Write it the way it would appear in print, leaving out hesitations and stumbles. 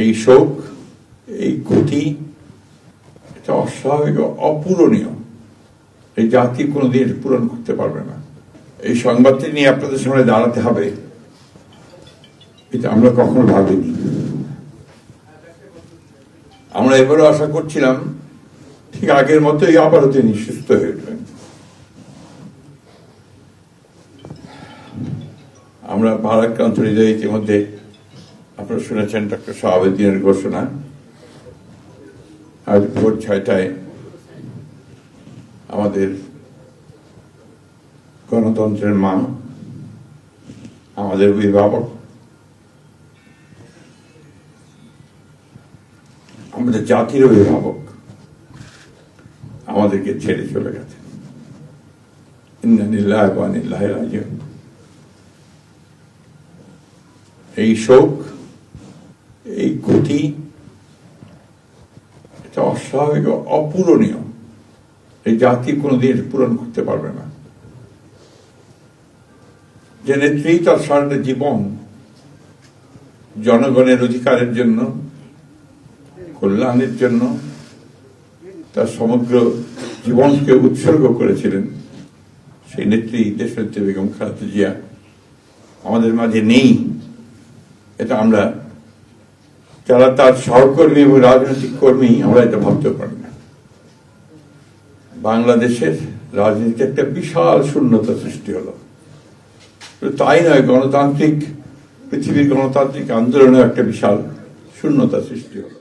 এই শোক, এই ক্ষতি, এটা অস্বাভাবিক, অপূরণীয়। এই জাতি কোনোদিন পূরণ করতে পারবে না। এই সংবাদটি নিয়ে আপনাদের সামনে দাঁড়াতে হবে, এটা আমরা কখনো ভাবিনি। আমরা এবারও আশা করছিলাম ঠিক আগের মতোই আবারও তিনি সুস্থ হয়ে উঠবেন। আমরা ভারাক্রান্ত হৃদয়ে ইতিমধ্যে আপনারা শুনেছেন ডক্টর শাহাবুদ্দিনের ঘোষণা। আজ ভোর 6টায় আমাদের গণতন্ত্রের মা, আমাদের অভিভাবক, আমাদের জাতির অভিভাবক আমাদেরকে ছেড়ে চলে গেছেন। ইন্না লিল্লাহি ওয়া ইন্না ইলাইহি রাজিউন। এই শোক, এই ক্ষতি, এটা অস্বাভাবিক, অপূরণীয়। এই জাতি কোনোদিন পূরণ করতে পারবে না। যে নেত্রী তার সারাটা জীবন জনগণের অধিকারের জন্য, কল্যাণের জন্য তার সমগ্র জীবনকে উৎসর্গ করেছিলেন, সেই নেত্রী দেশনেত্রী বেগম খালেদা জিয়া আমাদের মাঝে নেই। এটা আমরা যারা তার সহকর্মী এবং রাজনৈতিক কর্মী, আমরা এটা ভাবতে পারি না। বাংলাদেশের রাজনীতিতে একটা বিশাল শূন্যতা সৃষ্টি হলো। তাই নয়, পৃথিবীর গণতান্ত্রিক আন্দোলনে একটা বিশাল শূন্যতা সৃষ্টি হলো।